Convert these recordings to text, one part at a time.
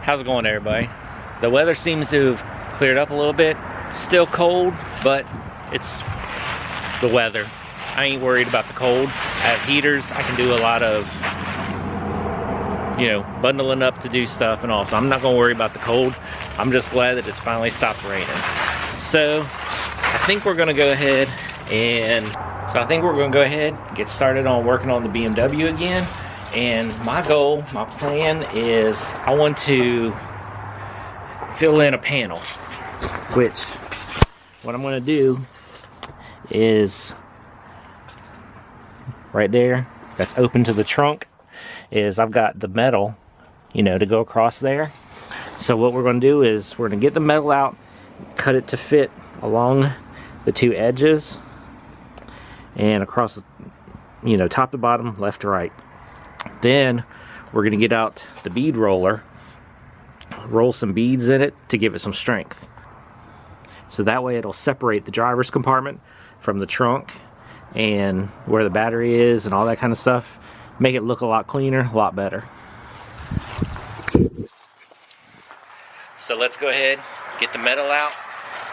How's it going, everybody? The weather seems to have cleared up a little bit. Still cold, but it's the weather. I ain't worried about the cold. I have heaters. I can do a lot of, you know, bundling up to do stuff and all. So I'm not gonna worry about the cold. I'm just glad that it's finally stopped raining. So I think we're gonna go ahead and get started on working on the BMW again. And my goal, my plan is I want to fill in a panel, which what I'm going to do is right there, that's open to the trunk, is I've got the metal, you know, to go across there. So what we're going to do is we're going to get the metal out, cut it to fit along the two edges and across, you know, top to bottom, left to right. Then we're going to get out the bead roller, roll some beads in it to give it some strength. So that way it'll separate the driver's compartment from the trunk and where the battery is and all that kind of stuff. Make it look a lot cleaner, a lot better. So let's go ahead, get the metal out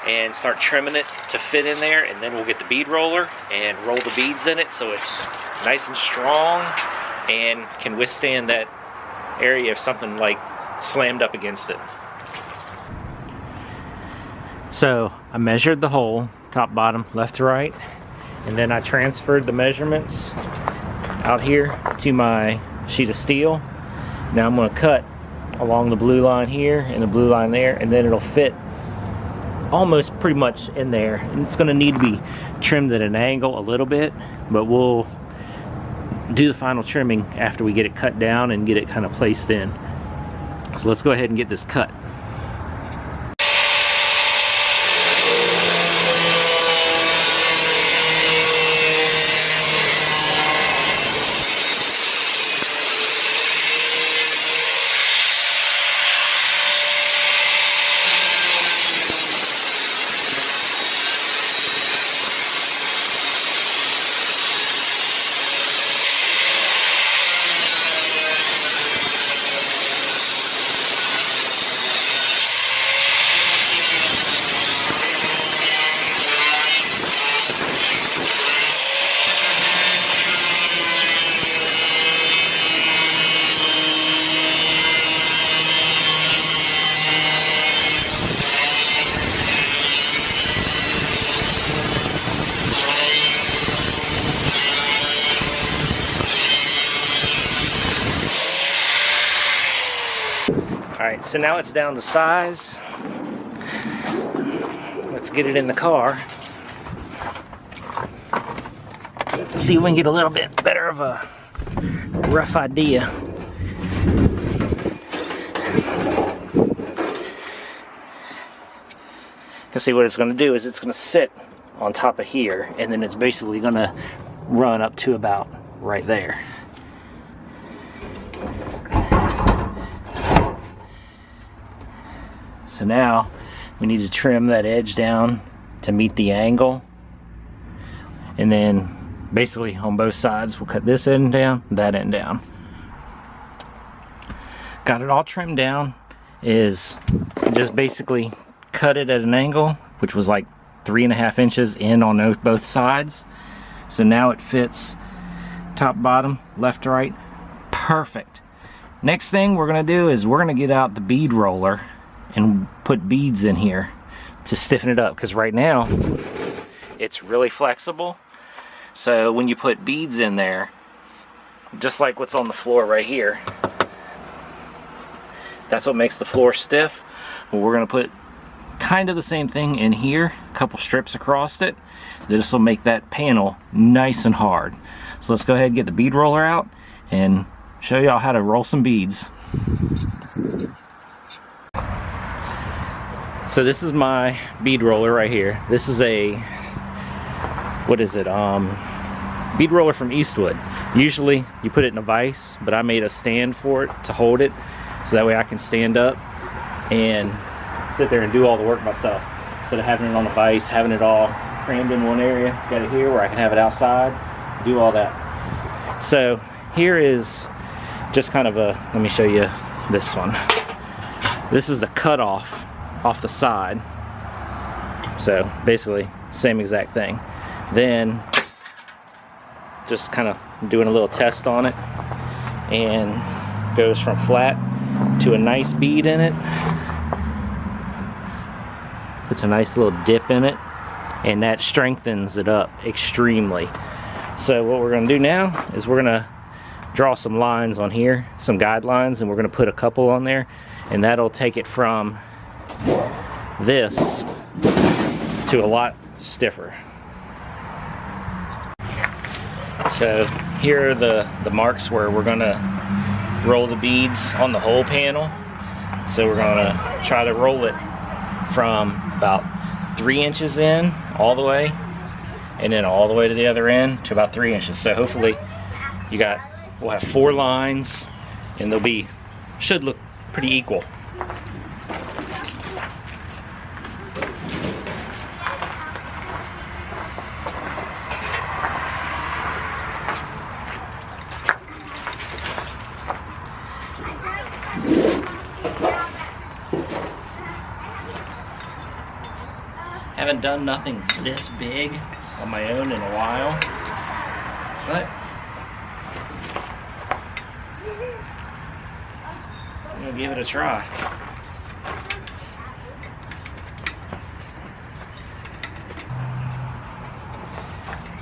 and start trimming it to fit in there, and then we'll get the bead roller and roll the beads in it so it's nice and strong and can withstand that area if something like slammed up against it. So I measured the hole, top, bottom, left to right, and then I transferred the measurements out here to my sheet of steel. Now I'm going to cut along the blue line here and the blue line there, and then it'll fit almost pretty much in there. And it's going to need to be trimmed at an angle a little bit, but we'll do the final trimming after we get it cut down and get it kind of placed in. So let's go ahead and get this cut. Alright, so now it's down to size. Let's get it in the car. Let's see if we can get a little bit better of a rough idea. See, what it's going to do is it's going to sit on top of here, and then it's basically going to run up to about right there. So now we need to trim that edge down to meet the angle, and then basically on both sides we'll cut this end down, that end down. Got it all trimmed down, is just basically cut it at an angle, which was like 3.5 inches in on both sides. So now it fits top, bottom, left to right, perfect. Next thing we're gonna do is we're gonna get out the bead roller and put beads in here to stiffen it up, because right now it's really flexible. So when you put beads in there, just like what's on the floor right here, that's what makes the floor stiff. Well, we're going to put kind of the same thing in here, a couple strips across it. This will make that panel nice and hard. So let's go ahead and get the bead roller out and show y'all how to roll some beads. So this is my bead roller right here. This is a, what is it, bead roller from Eastwood. Usually you put it in a vise, but I made a stand for it to hold it, so that way I can stand up and sit there and do all the work myself, instead of having it on a vise, having it all crammed in one area. Got it here where I can have it outside, do all that. So here is just kind of a, let me show you this one. This is the cutoff off the side. So basically, same exact thing. Then just kind of doing a little test on it, and goes from flat to a nice bead in it. Puts a nice little dip in it, and that strengthens it up extremely. So what we're going to do now is we're going to draw some lines on here, some guidelines, and we're going to put a couple on there, and that'll take it from this to a lot stiffer. So here are the marks where we're going to roll the beads on the whole panel. So we're going to try to roll it from about 3 inches in all the way, and then all the way to the other end to about 3 inches. So hopefully we'll have 4 lines, and they'll should look pretty equal. Haven't done nothing this big on my own in a while, but I'm gonna give it a try.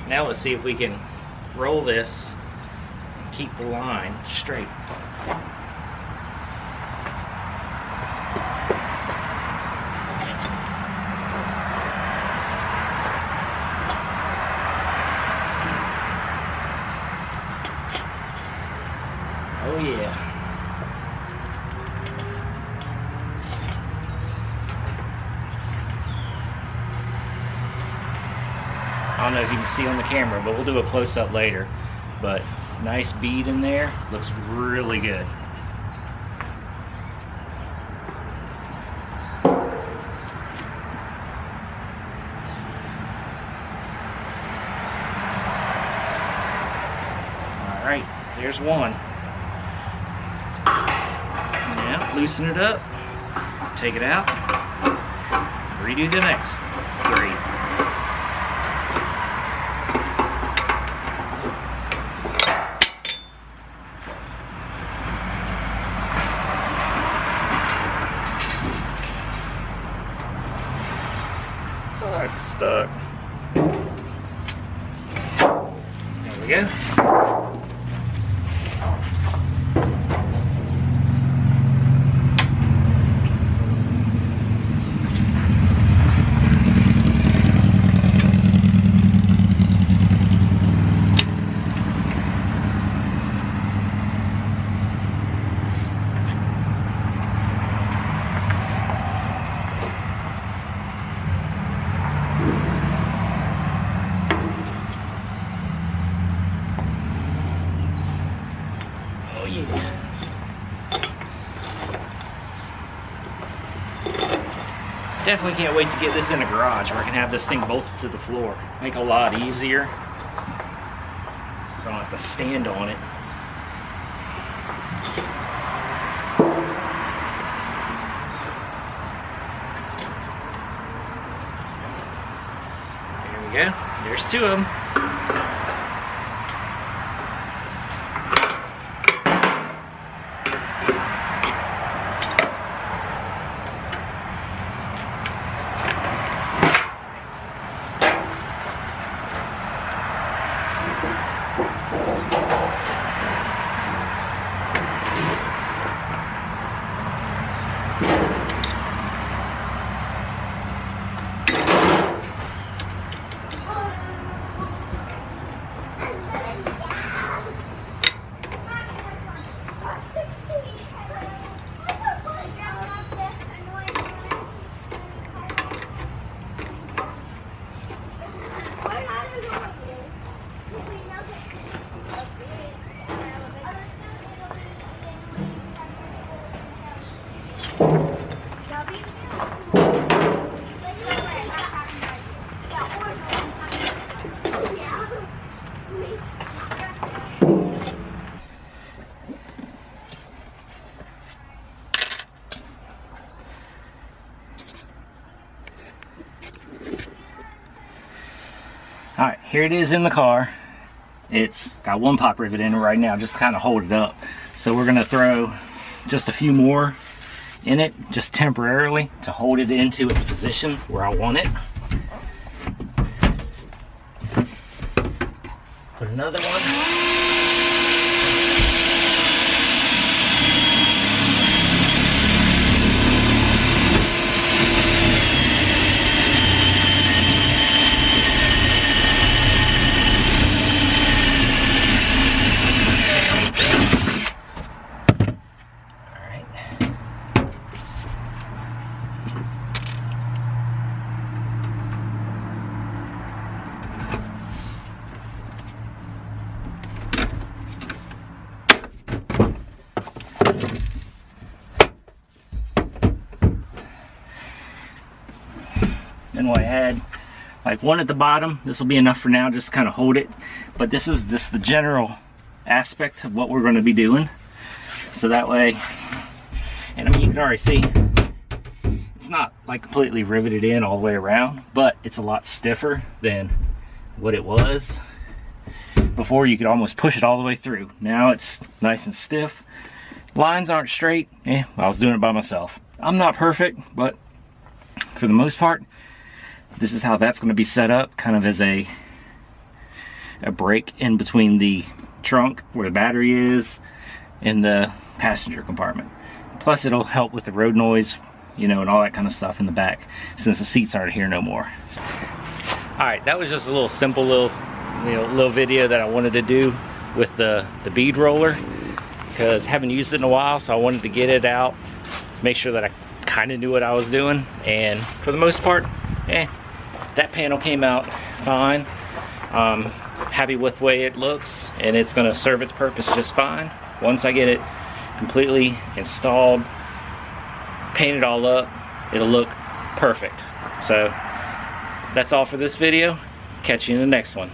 Now let's see if we can roll this and keep the line straight. Oh yeah. I don't know if you can see on the camera, but we'll do a close-up later. But nice bead in there, looks really good. All right, there's one. Now loosen it up, take it out, redo the next 3. Oh, it's stuck. There we go. Oh yeah. Definitely can't wait to get this in the garage where I can have this thing bolted to the floor. Make it a lot easier, so I don't have to stand on it. There we go. There's 2 of them. Alright, here it is in the car. It's got one pop rivet in it right now just to kind of hold it up. So we're going to throw just a few more in it, just temporarily, to hold it into its position where I want it. Put another one. Then we'll add like one at the bottom. This will be enough for now, just to kind of hold it. But this is the general aspect of what we're going to be doing. So that way, and I mean, you can already see it's not like completely riveted in all the way around, but it's a lot stiffer than what it was before. You could almost push it all the way through. Now it's nice and stiff. Lines aren't straight. I was doing it by myself. I'm not perfect, but for the most part, this is how that's going to be set up, kind of as a break in between the trunk where the battery is and the passenger compartment. Plus it'll help with the road noise, you know, and all that kind of stuff in the back, since the seats aren't here no more. Alright, that was just a little simple little video that I wanted to do with the bead roller, because I haven't used it in a while, so I wanted to get it out, make sure that I kind of knew what I was doing. And for the most part, that panel came out fine. Happy with the way it looks, and it's going to serve its purpose just fine. Once I get it completely installed, painted all up, it'll look perfect. So that's all for this video. Catch you in the next one.